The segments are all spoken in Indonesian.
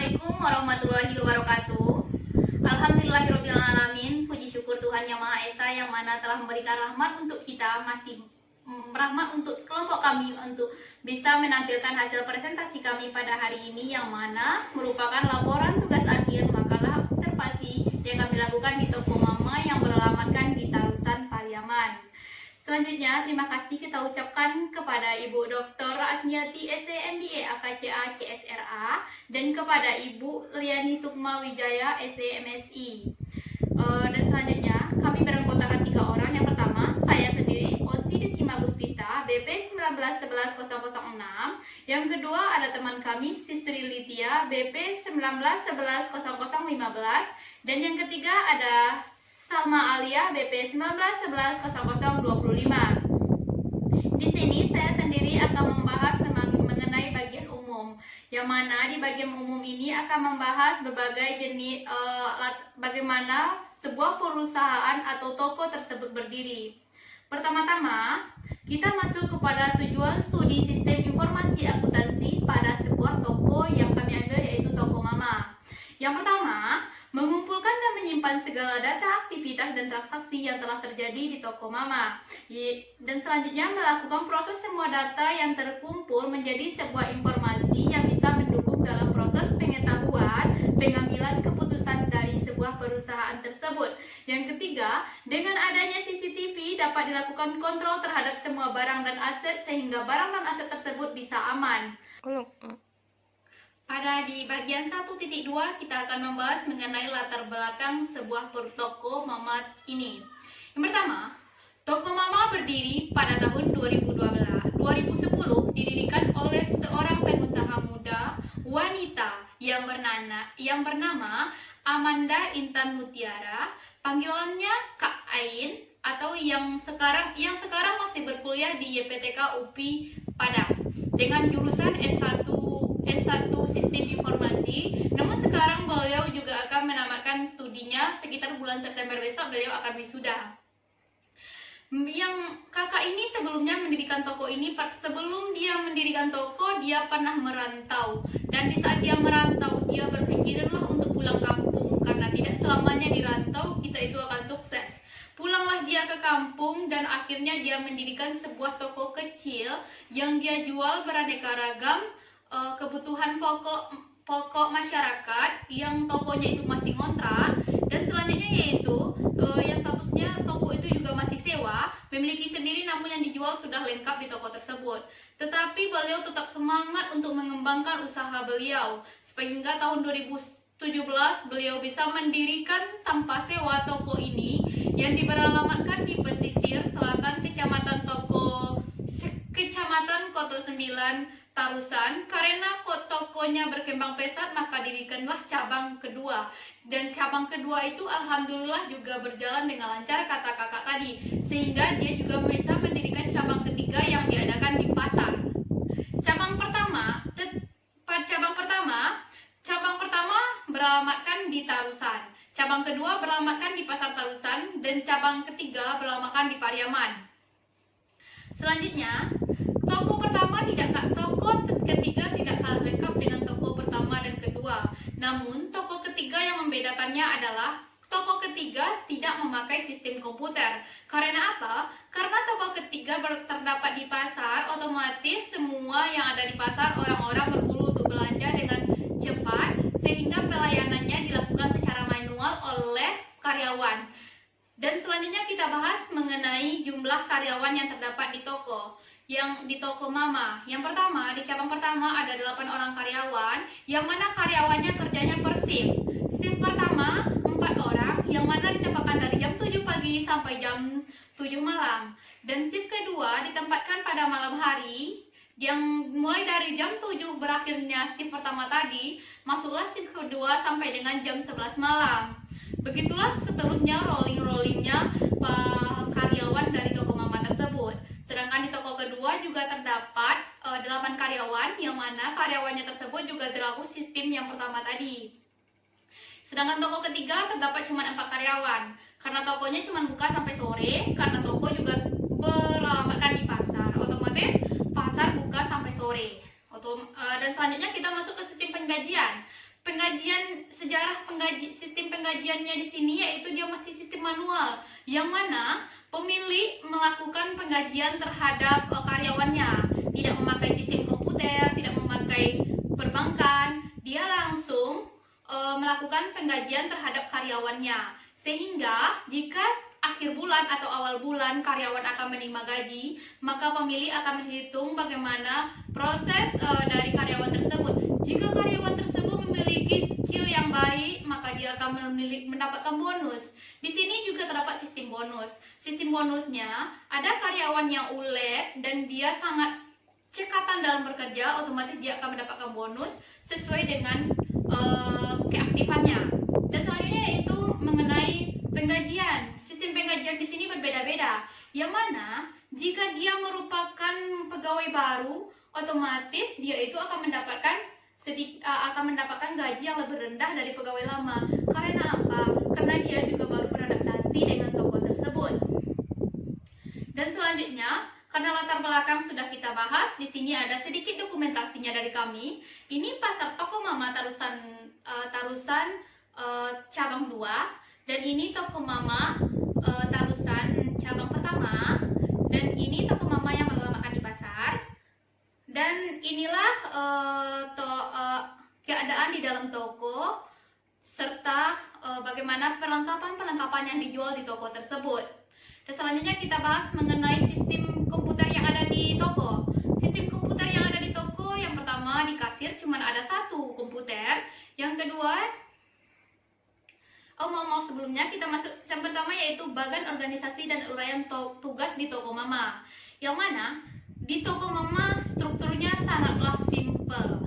Assalamualaikum warahmatullahi wabarakatuh. Alhamdulillahirabbil alamin. Puji syukur Tuhan Yang Maha Esa yang mana telah memberikan rahmat untuk kita, masih rahmat untuk kelompok kami untuk bisa menampilkan hasil presentasi kami pada hari ini, yang mana merupakan laporan tugas akhir makalah observasi yang kami lakukan di toko Mama yang beralamatkan di Tarusan, Pariaman. Selanjutnya, terima kasih kita ucapkan kepada Ibu Dr. Asmiati SEMBA AKCA CSRA dan kepada Ibu Riani Sukma Wijaya SEMSI. Dan selanjutnya, kami beranggotakan 3 orang. Yang pertama, saya sendiri, Osi Desima Guspita, BP 1911006. Yang kedua, ada teman kami, Sisri Litia, BP 1911015. Dan yang ketiga, ada Salma Alia, BP 1911025. Di sini saya sendiri akan membahas mengenai bagian umum, yang mana di bagian umum ini akan membahas berbagai jenis bagaimana sebuah perusahaan atau toko tersebut berdiri. Pertama-tama, kita masuk kepada tujuan studi sistem informasi akuntansi pada sebuah toko yang kami ambil, yaitu toko Mama. Yang pertama, mengumpulkan dan menyimpan segala data, aktivitas, dan transaksi yang telah terjadi di toko Mama. Dan selanjutnya, melakukan proses semua data yang terkumpul menjadi sebuah informasi yang bisa mendukung dalam proses pengetahuan, pengambilan keputusan dari sebuah perusahaan tersebut. Yang ketiga, dengan adanya CCTV dapat dilakukan kontrol terhadap semua barang dan aset sehingga barang dan aset tersebut bisa aman. Pada di bagian 1.2 kita akan membahas mengenai latar belakang sebuah toko Mama ini. Yang pertama, toko Mama berdiri pada tahun 2010, didirikan oleh seorang pengusaha muda wanita yang bernama Amanda Intan Mutiara, panggilannya Kak Ain, atau yang sekarang masih berkuliah di YPTK UPI Padang dengan jurusan S1 Sistem Informasi. Namun sekarang beliau juga akan menamatkan studinya sekitar bulan September besok. Beliau akan wisuda. Yang kakak ini sebelumnya mendirikan toko ini, sebelum dia mendirikan toko dia pernah merantau, dan di saat dia merantau dia berpikiranlah untuk pulang kampung, karena tidak selamanya di rantau kita itu akan sukses. Pulanglah dia ke kampung dan akhirnya dia mendirikan sebuah toko kecil yang dia jual beraneka ragam kebutuhan pokok masyarakat, yang tokonya itu masih ngontrak. Dan selanjutnya yaitu yang statusnya toko itu juga masih sewa, memiliki sendiri namun yang dijual sudah lengkap di toko tersebut. Tetapi beliau tetap semangat untuk mengembangkan usaha beliau, sehingga tahun 2017 beliau bisa mendirikan tanpa sewa toko ini yang beralamatkan di pesisir selatan Kecamatan Koto 9 Tarusan. Karena tokonya berkembang pesat, maka dirikanlah cabang kedua. Dan cabang kedua itu alhamdulillah juga berjalan dengan lancar, kata kakak tadi, sehingga dia juga bisa mendirikan cabang ketiga yang diadakan di pasar. Cabang pertama beralamatkan di Tarusan, cabang kedua beralamatkan di Pasar Tarusan, dan cabang ketiga beralamatkan di Pariaman. Selanjutnya, toko ketiga tidak kalah lengkap dengan toko pertama dan kedua. Namun, toko ketiga yang membedakannya adalah toko ketiga tidak memakai sistem komputer. Karena apa? Karena toko ketiga terdapat di pasar, otomatis semua yang ada di pasar orang-orang berburu untuk belanja dengan cepat, sehingga pelayanannya dilakukan secara manual oleh karyawan. Dan selanjutnya kita bahas mengenai jumlah karyawan yang terdapat di toko Mama. Yang pertama, di cabang pertama ada 8 orang karyawan, yang mana karyawannya kerjanya per shift. Shift pertama 4 orang, yang mana ditempatkan dari jam 7 pagi sampai jam 7 malam. Dan shift kedua ditempatkan pada malam hari, yang mulai dari jam 7 berakhirnya shift pertama tadi, masuklah shift kedua sampai dengan jam 11 malam. Begitulah seterusnya rolling-rollingnya karyawan dari toko Mama tersebut. Sedangkan di toko kedua juga terdapat 8 karyawan, yang mana karyawannya tersebut juga terlalu sistem yang pertama tadi. Sedangkan toko ketiga terdapat cuma 4 karyawan, karena tokonya cuma buka sampai sore, karena toko juga beralamatkan di pasar, otomatis pasar buka sampai sore. Dan selanjutnya kita masuk ke sistem penggajian. sistem penggajiannya di sini yaitu dia masih sistem manual, yang mana pemilik melakukan penggajian terhadap karyawannya, tidak memakai sistem komputer, tidak memakai perbankan, dia langsung melakukan penggajian terhadap karyawannya, sehingga jika akhir bulan atau awal bulan karyawan akan menerima gaji, maka pemilik akan menghitung bagaimana proses dari karyawan tersebut. Jika karyawan tersebut memiliki skill yang baik, maka dia akan mendapatkan bonus. Di sini juga terdapat sistem bonus. Sistem bonusnya, ada karyawan yang ulet dan dia sangat cekatan dalam bekerja, otomatis dia akan mendapatkan bonus sesuai dengan keaktifannya. Dan selanjutnya yaitu mengenai penggajian. Sistem penggajian di sini berbeda-beda, yang mana jika dia merupakan pegawai baru, otomatis dia itu akan mendapatkan gaji yang lebih rendah dari pegawai lama. Karena apa? Karena dia juga baru beradaptasi dengan toko tersebut. Dan selanjutnya, karena latar belakang sudah kita bahas, di sini ada sedikit dokumentasinya dari kami. Ini pasar toko mama Tarusan cabang 2, dan ini toko mama Tarusan cabang pertama, dan ini toko mama yang beralamatkan di pasar. Dan inilah keadaan di dalam toko serta bagaimana perlengkapan yang dijual di toko tersebut. Dan selanjutnya kita bahas mengenai sistem komputer yang ada di toko. Sistem komputer yang ada di toko, yang pertama di kasir cuma ada satu komputer. Yang kedua, sebelumnya kita masuk yang pertama yaitu bagian organisasi dan uraian tugas di toko mama. Yang mana di toko mama strukturnya sangatlah simple.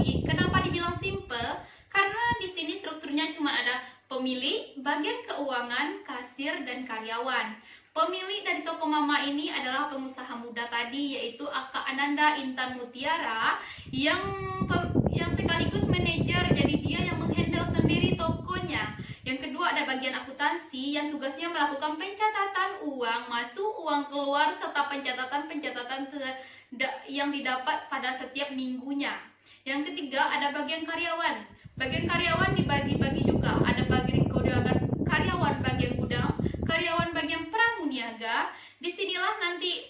Kenapa dibilang simple? Karena di sini strukturnya cuma ada pemilik, bagian keuangan, kasir, dan karyawan. Pemilik dari toko mama ini adalah pengusaha muda tadi, yaitu Aka Ananda Intan Mutiara, yang sekaligus manajer, jadi dia yang menghandle sendiri tokonya. Yang kedua ada bagian akuntansi yang tugasnya melakukan pencatatan uang masuk, uang keluar, serta pencatatan yang didapat pada setiap minggunya. Yang ketiga ada bagian karyawan. Bagian karyawan dibagi-bagi juga, ada bagian karyawan bagian gudang, karyawan bagian pramuniaga. Disinilah nanti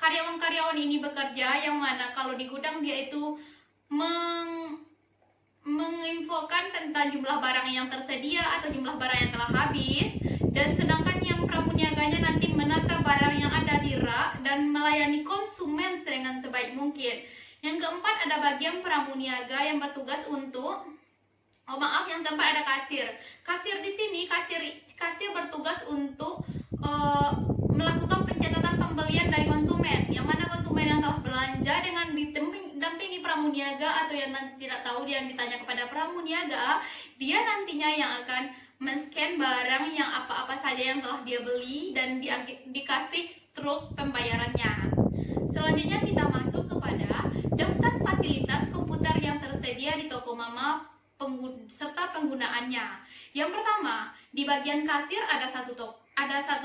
karyawan-karyawan ini bekerja, yang mana kalau di gudang dia itu menginfokan tentang jumlah barang yang tersedia atau jumlah barang yang telah habis, dan sedangkan yang pramuniaganya nanti menata barang yang ada di rak dan melayani konsumen dengan sebaik mungkin. Yang keempat ada bagian pramuniaga yang bertugas untuk yang keempat ada kasir. Kasir di sini kasir bertugas untuk melakukan pencatatan pembelian dari konsumen, yang mana konsumen yang telah belanja dengan didampingi pramuniaga atau yang nanti tidak tahu dia yang ditanya kepada pramuniaga, dia nantinya yang akan men-scan barang yang apa-apa saja yang telah dia beli dan dikasih struk pembayarannya. Selanjutnya kita masuk kepada daftar fasilitas komputer yang tersedia di toko mama serta penggunaannya. Yang pertama, di bagian kasir ada satu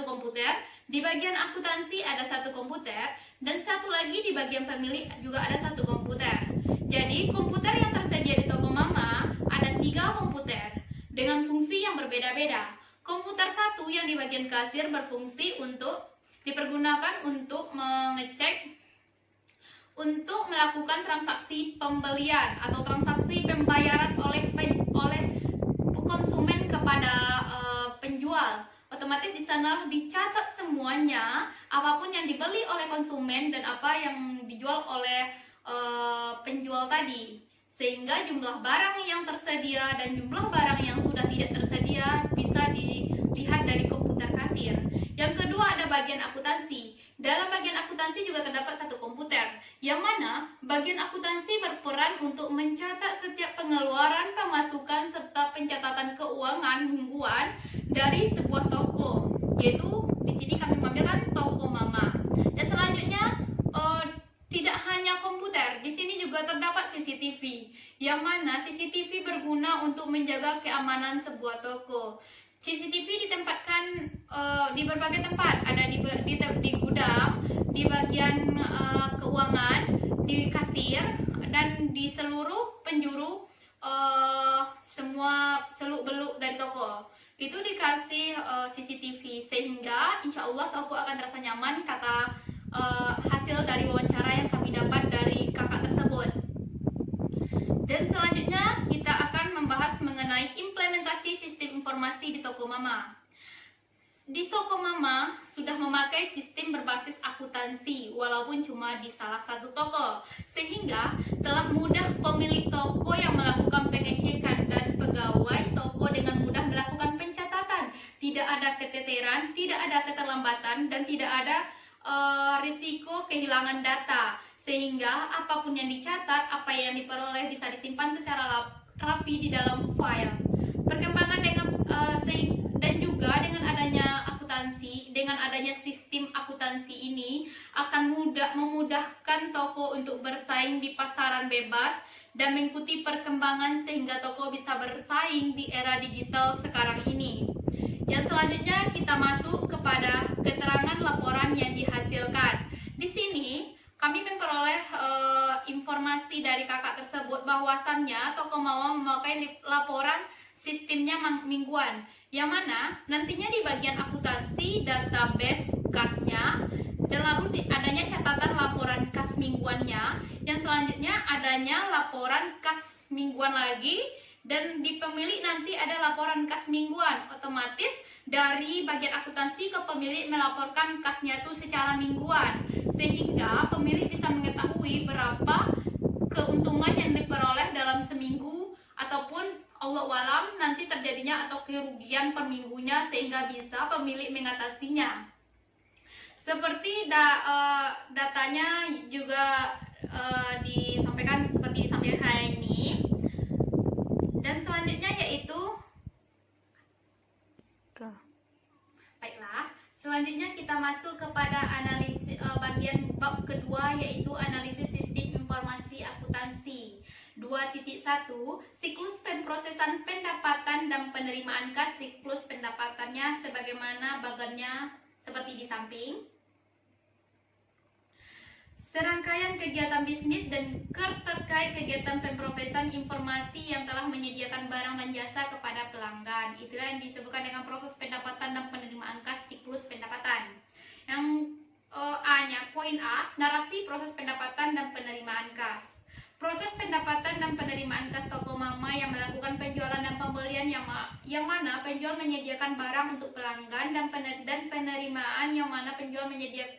komputer, di bagian akuntansi ada satu komputer, dan satu lagi di bagian pemilik juga ada satu komputer. Jadi komputer yang tersedia di toko mama ada 3 komputer dengan fungsi yang berbeda-beda. Komputer satu yang di bagian kasir berfungsi dipergunakan untuk melakukan transaksi pembelian atau transaksi pembayaran oleh konsumen kepada penjual. Otomatis di sana dicatat semuanya, apapun yang dibeli oleh konsumen dan apa yang dijual oleh penjual tadi, sehingga jumlah barang yang tersedia dan jumlah barang yang sudah tidak tersedia bisa dilihat dari komputer kasir. Yang kedua ada bagian akuntansi. Dalam bagian akuntansi juga terdapat satu komputer, yang mana bagian akuntansi berperan untuk mencatat setiap pengeluaran, pemasukan, serta pencatatan keuangan mingguan dari sebuah toko, yaitu di sini kami mengambilkan toko mama. Dan selanjutnya tidak hanya komputer, di sini juga terdapat CCTV, yang mana CCTV berguna untuk menjaga keamanan sebuah toko. CCTV ditempatkan di berbagai tempat, ada di gudang, di bagian keuangan, di kasir, dan di seluruh penjuru itu dikasih CCTV, sehingga insya Allah toko akan terasa nyaman, kata hasil dari wawancara yang kami dapat dari kakak tersebut. Dan selanjutnya kita akan membahas mengenai implementasi sistem informasi di toko mama. Di toko mama sudah memakai sistem berbasis akuntansi walaupun cuma di salah satu toko, sehingga telah mudah pemilik toko yang melakukan pengecekan dan pegawai toko dengan mudah melakukan pencatatan. Tidak ada keteteran, tidak ada keterlambatan, dan tidak ada risiko kehilangan data, sehingga apapun yang dicatat, apa yang diperoleh bisa disimpan secara rapi di dalam file. Perkembangan dan juga dengan adanya akuntansi, dengan adanya sistem akuntansi ini akan memudahkan toko untuk bersaing di pasaran bebas dan mengikuti perkembangan sehingga toko bisa bersaing di era digital sekarang ini. Yang selanjutnya kita masuk kepada keterangan laporan yang dihasilkan. Di sini kami memperoleh informasi dari kakak tersebut bahwasannya toko mama memakai laporan sistemnya mingguan, yang mana nantinya di bagian akuntansi database kasnya, dan lalu adanya catatan laporan kas mingguannya, yang selanjutnya adanya laporan kas mingguan lagi, dan di pemilik nanti ada laporan kas mingguan. Otomatis dari bagian akuntansi ke pemilik melaporkan kasnya itu secara mingguan, sehingga pemilik bisa mengetahui berapa keuntungan yang diperoleh dalam seminggu, ataupun Allah walam nanti terjadinya atau kerugian per minggunya, sehingga bisa pemilik mengatasinya. Seperti datanya juga disampaikan seperti disampaikan ini. Dan selanjutnya yaitu baiklah, selanjutnya kita masuk kepada analisis bagian bab kedua, yaitu analisis sistem informasi akuntansi 2.1 siklus pemrosesan pendapatan dan penerimaan kas. Siklus pendapatannya sebagaimana bagannya seperti di samping. Serangkaian kegiatan bisnis dan terkait kegiatan pemrosesan informasi yang telah menyediakan barang dan jasa kepada pelanggan. Itulah yang disebutkan dengan proses pendapatan dan penerimaan kas, siklus pendapatan. Yang A-nya, poin A, narasi proses pendapatan dan penerimaan kas. Proses pendapatan dan penerimaan kas toko mama yang melakukan penjualan dan pembelian yang mana penjual menyediakan barang untuk pelanggan, dan penerimaan yang mana penjual menyediakan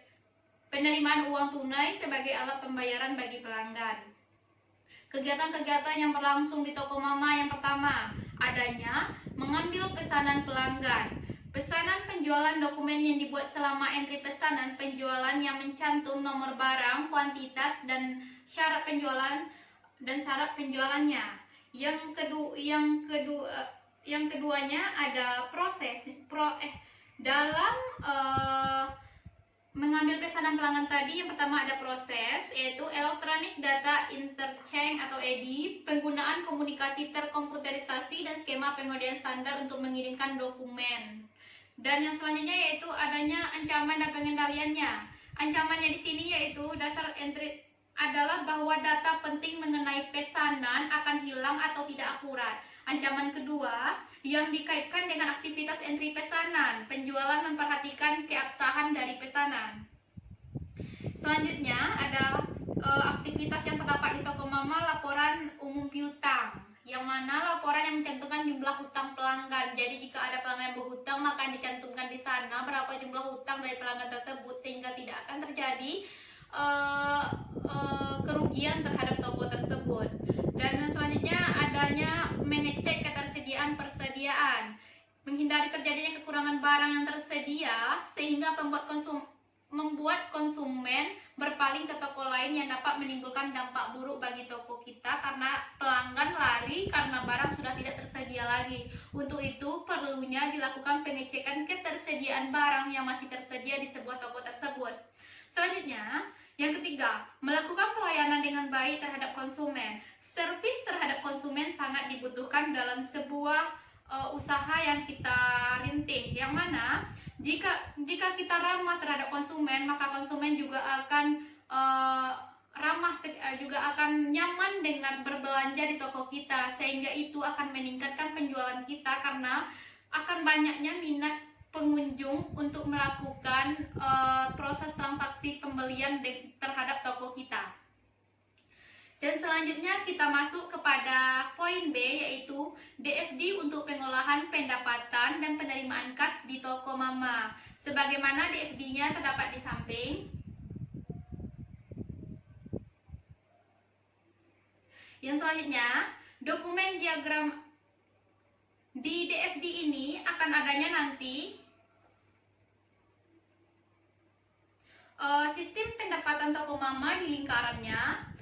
penerimaan uang tunai sebagai alat pembayaran bagi pelanggan. Kegiatan-kegiatan yang berlangsung di toko mama yang pertama, adanya mengambil pesanan pelanggan. Pesanan penjualan, dokumen yang dibuat selama entry pesanan penjualan yang mencantum nomor barang, kuantitas, dan syarat penjualan dan syarat penjualannya. Yang keduanya ada proses dalam mengambil pesanan pelanggan tadi. Yang pertama ada proses, yaitu Electronic Data Interchange atau EDI, penggunaan komunikasi terkomputerisasi dan skema pengundian standar untuk mengirimkan dokumen. Dan yang selanjutnya yaitu adanya ancaman dan pengendaliannya. Ancamannya di sini yaitu dasar entry adalah bahwa data penting mengenai pesanan akan hilang atau tidak akurat. Ancaman kedua yang dikaitkan dengan aktivitas entry pesanan, penjualan memperhatikan keabsahan dari pesanan. Selanjutnya ada aktivitas yang terdapat di toko mama, laporan umum piutang, yang mana laporan yang mencantumkan jumlah hutang pelanggan. Jadi jika ada pelanggan yang berhutang, maka dicantumkan di sana berapa jumlah hutang dari pelanggan tersebut, sehingga tidak akan terjadi kerugian terhadap toko tersebut. Dan selanjutnya adanya mengecek ketersediaan persediaan, menghindari terjadinya kekurangan barang yang tersedia sehingga membuat konsumen berpaling ke toko lain yang dapat menimbulkan dampak buruk bagi toko kita, karena pelanggan lari karena barang sudah tidak tersedia lagi. Untuk itu perlunya dilakukan pengecekan ketersediaan barang yang masih tersedia di sebuah toko tersebut. Selanjutnya, yang ketiga, melakukan pelayanan dengan baik terhadap konsumen. Servis terhadap konsumen sangat dibutuhkan dalam sebuah usaha yang kita rintis, yang mana jika kita ramah terhadap konsumen, maka konsumen juga akan juga akan nyaman dengan berbelanja di toko kita, sehingga itu akan meningkatkan penjualan kita, karena akan banyaknya minat pengunjung untuk melakukan proses transaksi pembelian terhadap toko kita. Dan selanjutnya kita masuk kepada poin B, yaitu DFD untuk pengolahan pendapatan dan penerimaan kas di toko mama. Sebagaimana DFD-nya terdapat di samping. Yang selanjutnya, dokumen diagram di DFD ini akan adanya nanti sistem pendapatan toko mama di lingkarannya,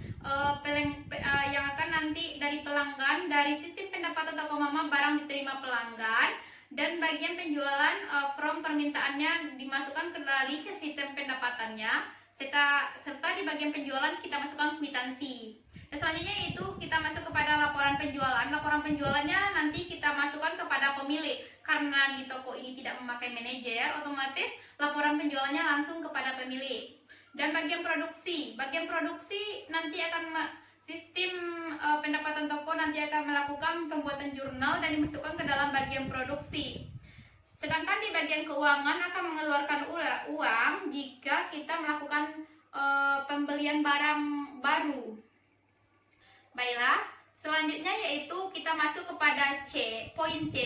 yang akan nanti dari pelanggan, dari sistem pendapatan toko mama barang diterima pelanggan, dan bagian penjualan from permintaannya dimasukkan kembali ke sistem pendapatannya, serta di bagian penjualan kita masukkan kwitansi. Dan selanjutnya itu kita masuk kepada laporan penjualan. Laporan penjualannya nanti kita masukkan kepada pemilik. Karena di toko ini tidak memakai manajer, otomatis laporan penjualannya langsung kepada pemilik. Dan bagian produksi nanti akan sistem pendapatan toko nanti akan melakukan pembuatan jurnal dan dimasukkan ke dalam bagian produksi. Sedangkan di bagian keuangan akan mengeluarkan uang jika kita melakukan pembelian barang baru. Baiklah, selanjutnya yaitu kita masuk kepada poin C,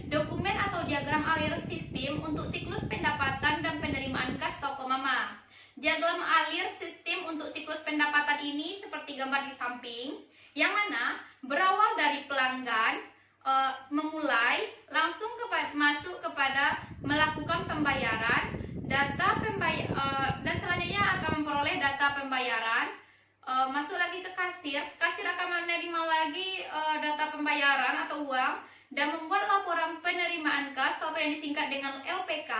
dokumen atau diagram alir sistem untuk siklus pendapatan dan penerimaan kas toko mama. Diagram alir sistem untuk siklus pendapatan ini seperti gambar di samping, yang mana berawal dari pelanggan, memulai langsung masuk kepada melakukan pembayaran, dan selanjutnya akan memperoleh data pembayaran, masuk lagi ke kasir akan menerima lagi data pembayaran atau uang, dan membuat laporan penerimaan kas atau yang disingkat dengan LPK,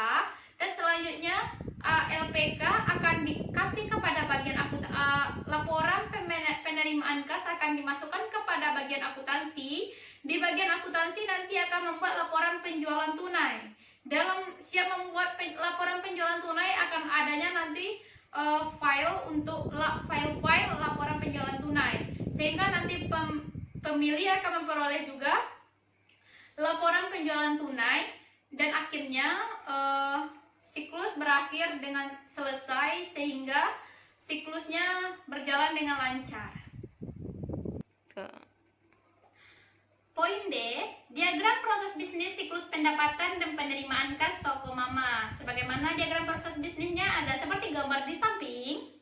dan selanjutnya LPK akan dikasih kepada bagian laporan penerimaan kas akan dimasukkan kepada bagian akuntansi. Di bagian akuntansi nanti akan membuat laporan penjualan tunai. Dalam siap membuat laporan penjualan tunai akan adanya nanti file laporan penjualan tunai, sehingga nanti pemilih akan memperoleh juga laporan penjualan tunai, dan akhirnya siklus berakhir dengan selesai sehingga siklusnya berjalan dengan lancar. Poin D, diagram proses bisnis siklus pendapatan dan penerimaan kas toko mama. Sebagaimana diagram proses bisnisnya ada seperti gambar di samping,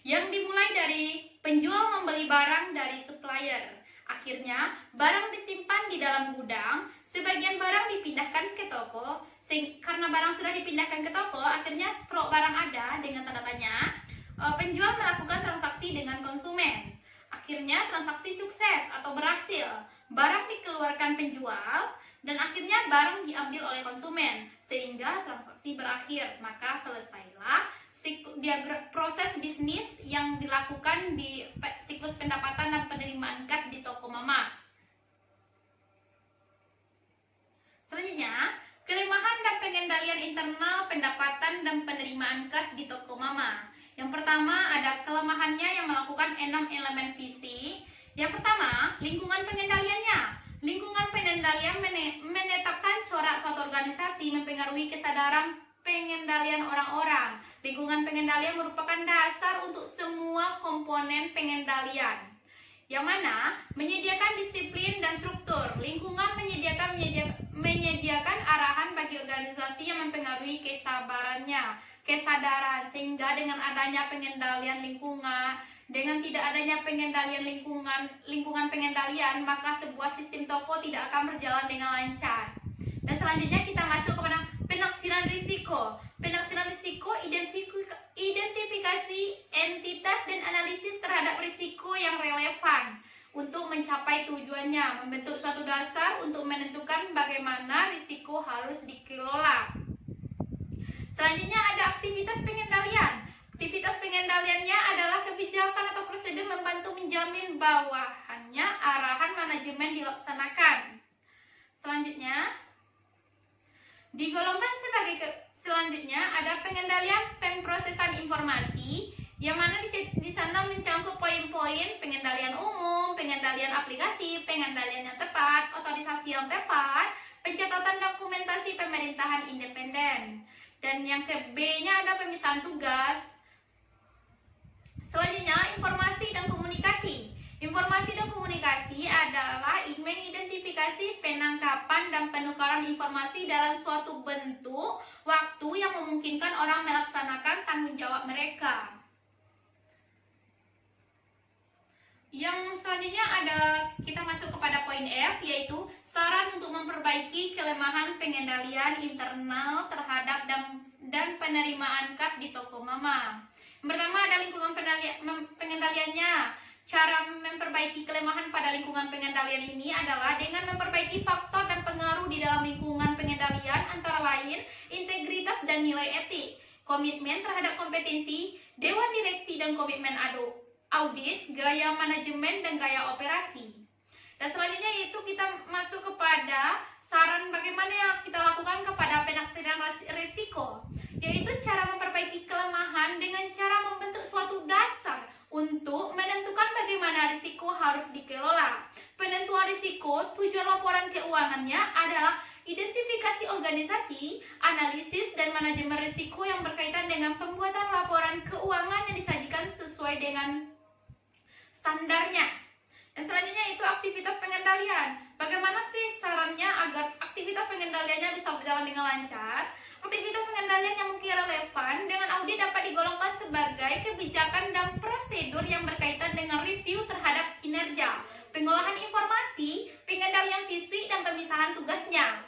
yang dimulai dari penjual membeli barang dari supplier. Akhirnya, barang disimpan di dalam gudang, sebagian barang dipindahkan ke toko. Karena barang sudah dipindahkan ke toko, akhirnya stok barang ada dengan tanda tanya. Penjual melakukan transaksi dengan konsumen. Akhirnya transaksi sukses atau berhasil. Barang dikeluarkan penjual dan akhirnya barang diambil oleh konsumen sehingga transaksi berakhir. Maka selesailah proses bisnis yang dilakukan di siklus pendapatan dan penerimaan kas di toko mama. Selanjutnya, kelemahan dan pengendalian internal pendapatan dan penerimaan kas di toko mama. Yang pertama ada kelemahannya yang melakukan 6 elemen visi. Yang pertama, lingkungan pengendaliannya. Lingkungan pengendalian menetapkan corak suatu organisasi mempengaruhi kesadaran pengendalian orang-orang. Lingkungan pengendalian merupakan dasar untuk semua komponen pengendalian, yang mana menyediakan disiplin dan struktur. Lingkungan menyediakan arahan bagi organisasi yang mempengaruhi kesadaran, sehingga dengan adanya pengendalian lingkungan, dengan tidak adanya pengendalian lingkungan pengendalian, maka sebuah sistem toko tidak akan berjalan dengan lancar. Dan selanjutnya kita masuk kepada penaksiran risiko. Penaksiran risiko identifikasi entitas dan analisis terhadap risiko yang relevan untuk mencapai tujuannya, membentuk suatu dasar untuk menentukan bagaimana risiko harus dikelola. Selanjutnya ada aktivitas pengendalian. Aktivitas pengendaliannya adalah kebijakan atau prosedur membantu menjamin bawahannya arahan manajemen dilaksanakan. Selanjutnya, digolongkan selanjutnya ada pengendalian pemrosesan informasi, yang mana di sana mencangkup poin-poin pengendalian umum, pengendalian aplikasi, pengendalian yang tepat, otorisasi yang tepat, pencatatan dokumentasi pemerintahan independen. Dan yang ke B-nya ada pemisahan tugas. Selanjutnya, informasi dan komunikasi. Informasi dan komunikasi adalah mengidentifikasi penangkapan dan penukaran informasi dalam suatu bentuk waktu yang memungkinkan orang melaksanakan tanggung jawab mereka. Yang selanjutnya kita masuk kepada poin F, yaitu saran untuk memperbaiki kelemahan pengendalian internal terhadap dan penerimaan kas di toko mama. Yang pertama ada lingkungan pengendaliannya. Cara memperbaiki kelemahan pada lingkungan pengendalian ini adalah dengan memperbaiki faktor dan pengaruh di dalam lingkungan pengendalian, antara lain integritas dan nilai etik, komitmen terhadap kompetensi, dewan direksi dan komitmen audit, gaya manajemen dan gaya operasi. Dan selanjutnya itu kita masuk kepada saran bagaimana yang kita lakukan kepada penaksiran risiko, yaitu cara memperbaiki kelemahan dengan cara membentuk suatu dasar untuk menentukan bagaimana risiko harus dikelola. Penentuan risiko, tujuan laporan keuangannya adalah identifikasi organisasi, analisis dan manajemen risiko yang berkaitan dengan pembuatan laporan keuangan yang disajikan sesuai dengan standarnya. Dan selanjutnya itu aktivitas pengendalian. Bagaimana sih sarannya agar aktivitas pengendaliannya bisa berjalan dengan lancar? Aktivitas pengendalian yang mungkin relevan dengan audit dapat digolongkan sebagai kebijakan dan prosedur yang berkaitan dengan review terhadap kinerja, pengolahan informasi, pengendalian fisik, dan pemisahan tugasnya.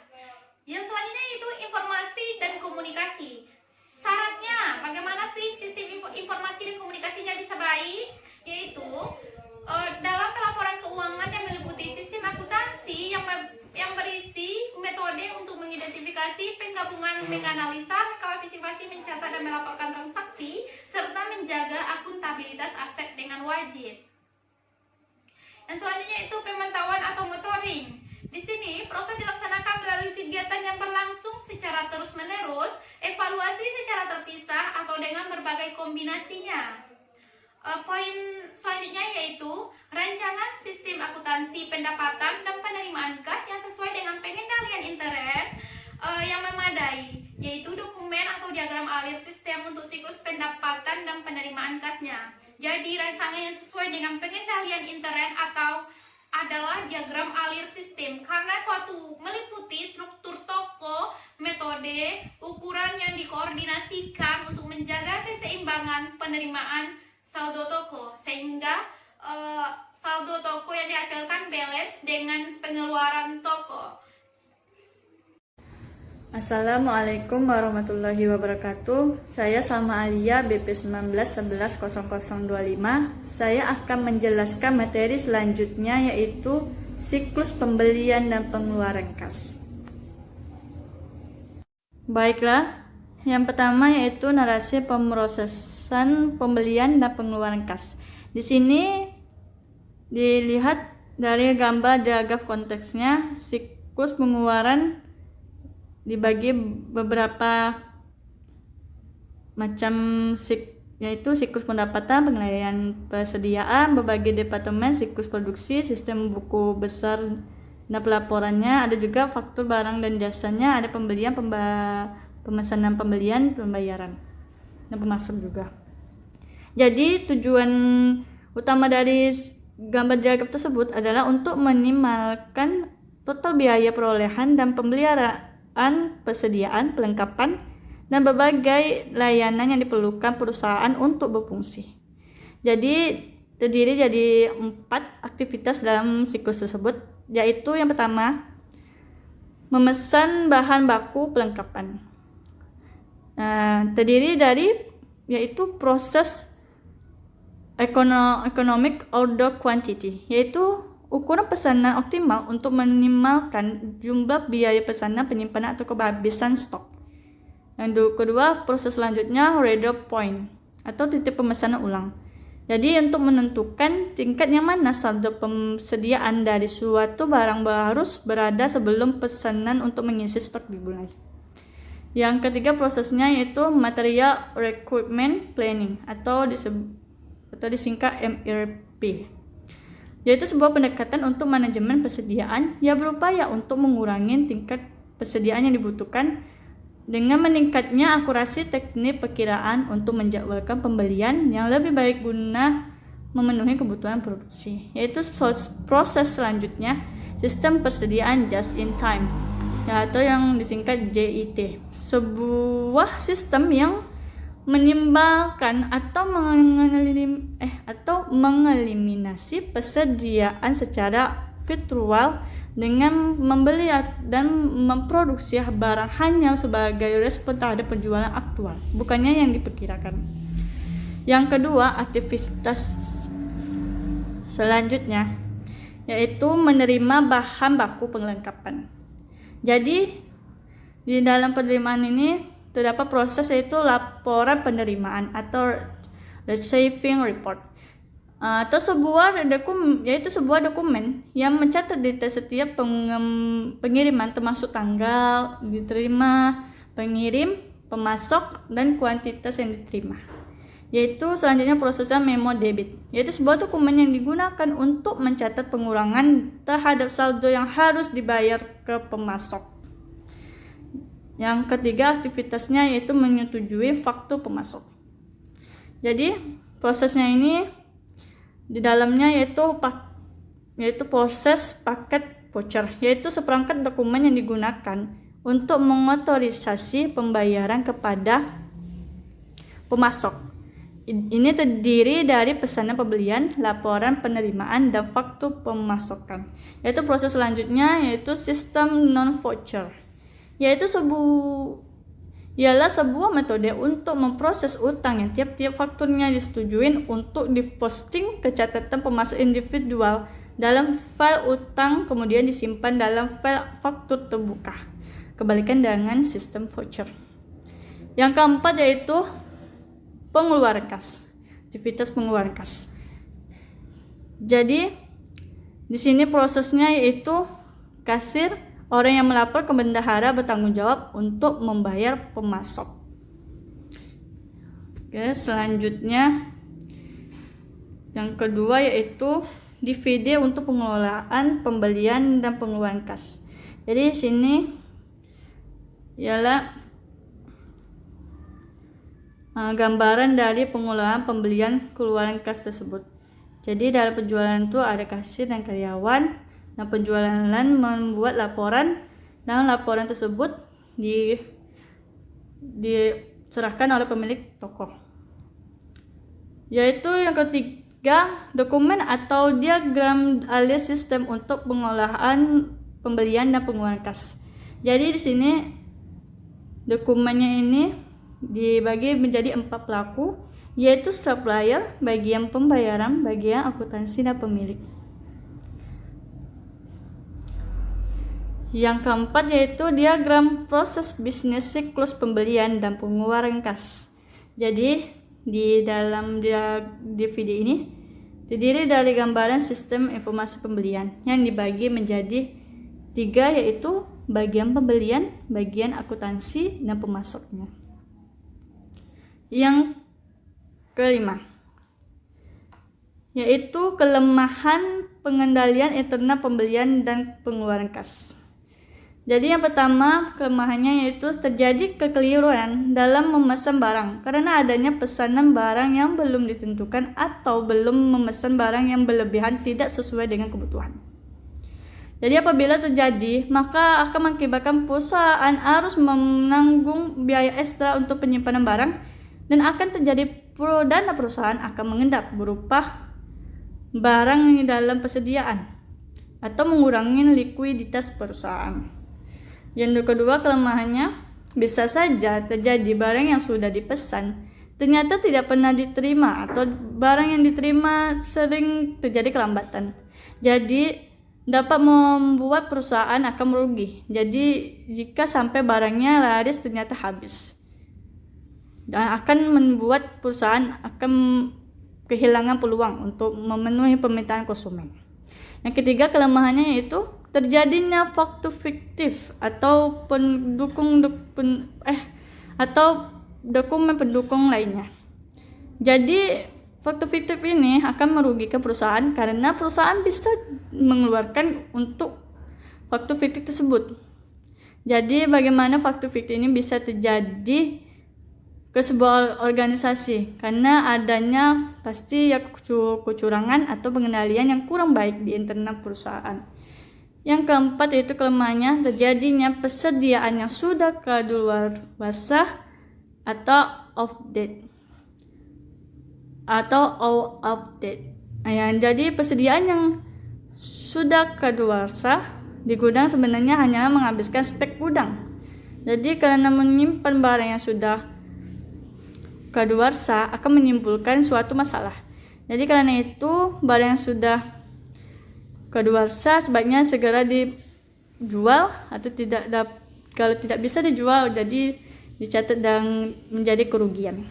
Yang selanjutnya itu informasi dan komunikasi. Sarannya, bagaimana sih sistem informasi dan komunikasinya bisa baik? Yaitu dalam pelaporan keuangan yang meliputi sistem akuntansi yang berisi metode untuk mengidentifikasi, penggabungan, menganalisa, mengklasifikasi, mencatat dan melaporkan transaksi, serta menjaga akuntabilitas aset dengan wajib. Dan selanjutnya itu pemantauan atau monitoring. Di sini proses dilaksanakan melalui kegiatan yang berlangsung secara terus-menerus, evaluasi secara terpisah atau dengan berbagai kombinasinya. Poin selanjutnya yaitu rancangan sistem akuntansi pendapatan dan penerimaan kas yang sesuai dengan pengendalian intern yang memadai, yaitu dokumen atau diagram alir sistem untuk siklus pendapatan dan penerimaan kasnya. Jadi rancangan yang sesuai dengan pengendalian intern atau adalah diagram alir sistem, karena suatu meliputi struktur toko, metode, ukuran yang dikoordinasikan untuk menjaga keseimbangan penerimaan saldo toko, sehingga saldo toko yang dihasilkan balance dengan pengeluaran toko. Assalamualaikum warahmatullahi wabarakatuh. Saya Salma Alia, BP 19110025. Saya akan menjelaskan materi selanjutnya, yaitu siklus pembelian dan pengeluaran kas. Baiklah, yang pertama yaitu narasi pemrosesan pembelian dan pengeluaran kas. Di sini dilihat dari gambar diagram konteksnya, siklus pengeluaran dibagi beberapa macam yaitu siklus pendapatan, penilaian persediaan, berbagai departemen, siklus produksi, sistem buku besar dan pelaporannya, ada juga faktur barang dan jasanya, ada pembelian, pemesanan pembelian, pembayaran dan pemasok juga. Jadi tujuan utama dari gambar diagram tersebut adalah untuk meminimalkan total biaya perolehan dan pemeliharaan, persediaan, pelengkapan, dan berbagai layanan yang diperlukan perusahaan untuk berfungsi. Jadi terdiri dari 4 aktivitas dalam siklus tersebut, yaitu yang pertama memesan bahan baku pelengkapan. Terdiri dari yaitu proses economic order quantity, yaitu ukuran pesanan optimal untuk meminimalkan jumlah biaya pesanan, penyimpanan atau kehabisan stok. Yang kedua, proses selanjutnya reorder point atau titik pemesanan ulang. Jadi untuk menentukan tingkat yang mana saldo persediaan dari suatu barang harus berada sebelum pesanan untuk mengisi stok dimulai. Yang ketiga prosesnya yaitu material requirement planning atau disingkat MRP. yaitu sebuah pendekatan untuk manajemen persediaan yang berupaya untuk mengurangi tingkat persediaan yang dibutuhkan dengan meningkatnya akurasi teknik perkiraan untuk menjadwalkan pembelian yang lebih baik guna memenuhi kebutuhan produksi. Yaitu proses selanjutnya, sistem persediaan just in time, atau yang disingkat JIT, sebuah sistem yang menimbulkan atau mengeliminasi persediaan secara virtual dengan membeli dan memproduksi barang hanya sebagai respon terhadap penjualan aktual, bukannya yang diperkirakan. Yang kedua, aktivitas selanjutnya yaitu menerima bahan baku perlengkapan. Jadi di dalam penerimaan ini terdapat proses yaitu laporan penerimaan atau receiving report, atau sebuah dokumen yang mencatat detail setiap pengiriman termasuk tanggal diterima, pengirim, pemasok, dan kuantitas yang diterima. Yaitu selanjutnya prosesnya memo debit, yaitu sebuah dokumen yang digunakan untuk mencatat pengurangan terhadap saldo yang harus dibayar ke pemasok. Yang ketiga, aktivitasnya yaitu menyetujui faktur pemasok. Jadi prosesnya ini di dalamnya yaitu proses paket voucher, yaitu seperangkat dokumen yang digunakan untuk mengotorisasi pembayaran kepada pemasok. Ini terdiri dari pesanan pembelian, laporan penerimaan, dan faktur pemasokan. Yaitu proses selanjutnya yaitu sistem non-voucher, yaitu ialah sebuah metode untuk memproses utang yang tiap-tiap fakturnya disetujui untuk diposting ke catatan pemasok individual dalam file utang, kemudian disimpan dalam file faktur terbuka. Kebalikan dengan sistem voucher. Yang keempat yaitu pengeluaran kas, aktivitas pengeluaran kas. Jadi di sini prosesnya yaitu kasir, orang yang melapor ke bendahara bertanggung jawab untuk membayar pemasok. Oke, selanjutnya yang kedua yaitu DVD untuk pengelolaan pembelian dan pengeluaran kas. Jadi di sini ialah gambaran dari pengelolaan pembelian keluaran kas tersebut. Jadi dalam penjualan itu ada kasir dan karyawan. Nah, penjualan membuat laporan dan laporan tersebut diserahkan oleh pemilik toko. Yaitu yang ketiga, dokumen atau diagram alias sistem untuk pengolahan pembelian dan pengeluaran kas. Jadi di sini dokumennya ini dibagi menjadi 4 pelaku, yaitu supplier, bagian pembayaran, bagian akuntansi, dan pemilik. Yang keempat yaitu diagram proses bisnis siklus pembelian dan pengeluaran kas. Jadi di dalam DVD ini terdiri dari gambaran sistem informasi pembelian yang dibagi menjadi 3, yaitu bagian pembelian, bagian akuntansi, dan pemasoknya. Yang kelima yaitu kelemahan pengendalian internal pembelian dan pengeluaran kas. Jadi yang pertama, kelemahannya yaitu terjadi kekeliruan dalam memesan barang karena adanya pesanan barang yang belum ditentukan atau belum memesan barang yang berlebihan tidak sesuai dengan kebutuhan. Jadi apabila terjadi, maka akan mengakibatkan perusahaan harus menanggung biaya ekstra untuk penyimpanan barang, dan akan terjadi dana perusahaan akan mengendap berupa barang yang dalam persediaan atau mengurangi likuiditas perusahaan. Yang kedua, kelemahannya bisa saja terjadi barang yang sudah dipesan ternyata tidak pernah diterima atau barang yang diterima sering terjadi kelambatan. Jadi dapat membuat perusahaan akan merugi. Jadi jika sampai barangnya laris ternyata habis, dan akan membuat perusahaan akan kehilangan peluang untuk memenuhi permintaan konsumen. Yang ketiga, kelemahannya yaitu terjadinya faktur fiktif atau dokumen pendukung lainnya. Jadi faktor fiktif ini akan merugikan perusahaan karena perusahaan bisa mengeluarkan untuk faktor fiktif tersebut. Jadi bagaimana faktor fiktif ini bisa terjadi ke sebuah organisasi? Karena adanya pasti ya kecurangan atau pengendalian yang kurang baik di internal perusahaan. Yang keempat yaitu kelemahannya terjadinya persediaan yang sudah kadaluarsa atau outdated. Jadi persediaan yang sudah kadaluarsa di gudang sebenarnya hanya menghabiskan spek gudang. Jadi karena menyimpan barang yang sudah kadaluarsa akan menimbulkan suatu masalah. Jadi karena itu barang yang sudah kadaluarsa sebaiknya segera dijual atau kalau tidak bisa dijual jadi dicatat dan menjadi kerugian.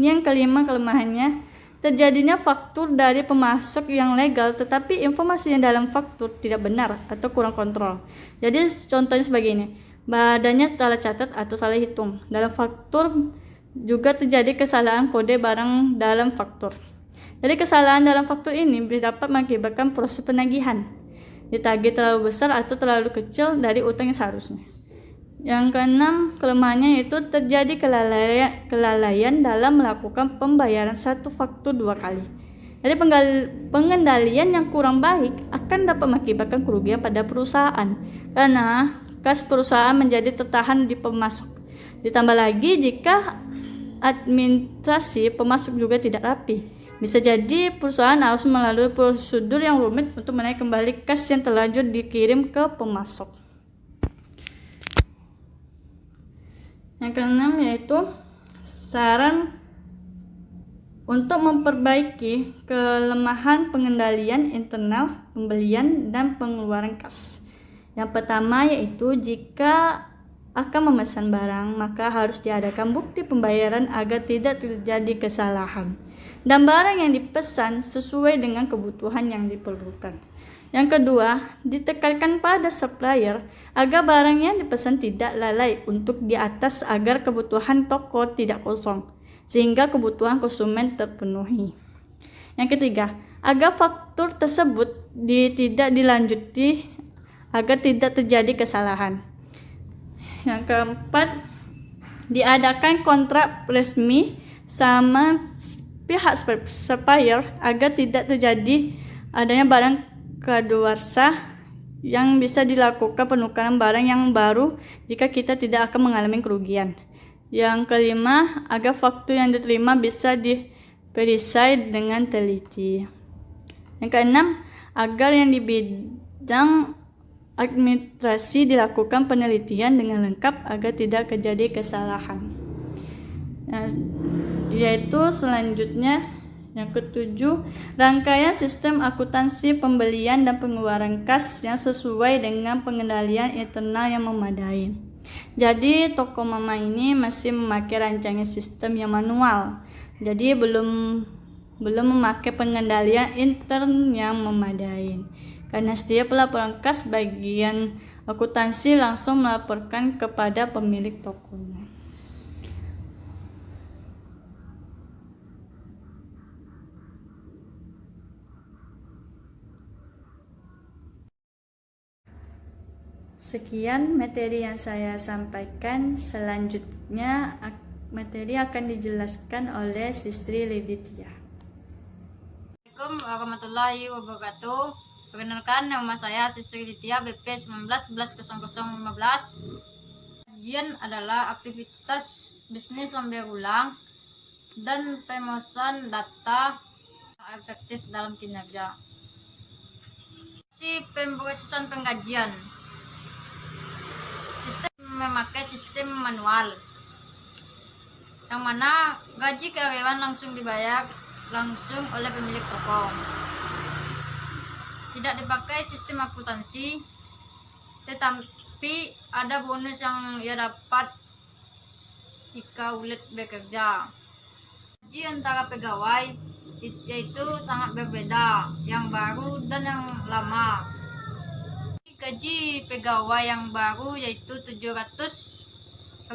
Yang kelima kelemahannya terjadinya faktur dari pemasok yang legal tetapi informasi yang dalam faktur tidak benar atau kurang kontrol. Jadi contohnya sebagai ini, badannya salah catat atau salah hitung. Dalam faktur juga terjadi kesalahan kode barang dalam faktur. Jadi kesalahan dalam faktur ini dapat mengakibatkan proses penagihan, ditagih terlalu besar atau terlalu kecil dari utang yang seharusnya. Yang keenam kelemahannya itu terjadi kelalaian dalam melakukan pembayaran satu faktur 2 kali. Jadi pengendalian yang kurang baik akan dapat mengakibatkan kerugian pada perusahaan karena kas perusahaan menjadi tertahan di pemasok. Ditambah lagi jika administrasi pemasok juga tidak rapi, bisa jadi perusahaan harus melalui prosedur yang rumit untuk menaik kembali kas yang terlanjur dikirim ke pemasok. Yang keenam yaitu saran untuk memperbaiki kelemahan pengendalian internal pembelian dan pengeluaran kas. Yang pertama yaitu jika akan memesan barang maka harus diadakan bukti pembayaran agar tidak terjadi kesalahan dan barang yang dipesan sesuai dengan kebutuhan yang diperlukan. Yang kedua, ditekankan pada supplier agar barang yang dipesan tidak lalai untuk di atas agar kebutuhan toko tidak kosong, sehingga kebutuhan konsumen terpenuhi. Yang ketiga, agar faktur tersebut tidak dilanjuti agar tidak terjadi kesalahan. Yang keempat, diadakan kontrak resmi sama pihak supplier agar tidak terjadi adanya barang kadaluarsa yang bisa dilakukan penukaran barang yang baru jika kita tidak akan mengalami kerugian. Yang kelima, agar faktur yang diterima bisa diperisai dengan teliti. Yang keenam, agar yang di bidang administrasi dilakukan penelitian dengan lengkap agar tidak terjadi kesalahan. Yaitu selanjutnya yang ketujuh, rangkaian sistem akuntansi pembelian dan pengeluaran kas yang sesuai dengan pengendalian internal yang memadai. Jadi toko mama ini masih memakai rancangan sistem yang manual. Jadi belum memakai pengendalian intern yang memadai. Karena setiap pelaporan kas bagian akuntansi langsung melaporkan kepada pemilik tokonya. Sekian materi yang saya sampaikan. Selanjutnya materi akan dijelaskan oleh Sistri Liditya. Assalamualaikum warahmatullahi wabarakatuh. Perkenalkan, nama saya Sistri Liditya, BP 19110015. Kajian adalah aktivitas bisnis sambil ulang dan pemesan data efektif dalam kinerja. Si pemrosesan penggajian. Sistem memakai sistem manual, yang mana gaji karyawan langsung dibayar langsung oleh pemilik toko. Tidak dipakai sistem akuntansi, tetapi ada bonus yang ia dapat jika ulet bekerja. Gaji antara pegawai yaitu sangat berbeda, yang baru dan yang lama. Gaji pegawai yang baru yaitu Rp700.000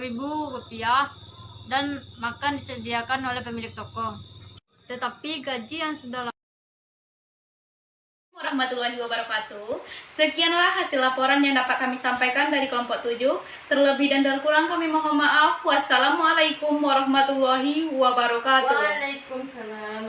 dan makan disediakan oleh pemilik toko. tetapi gaji yang sudah Warahmatullahi wabarakatuh. Sekianlah hasil laporan yang dapat kami sampaikan dari kelompok 7. Terlebih dan terkurang kami mohon maaf. Wassalamualaikum warahmatullahi wabarakatuh. Waalaikumsalam.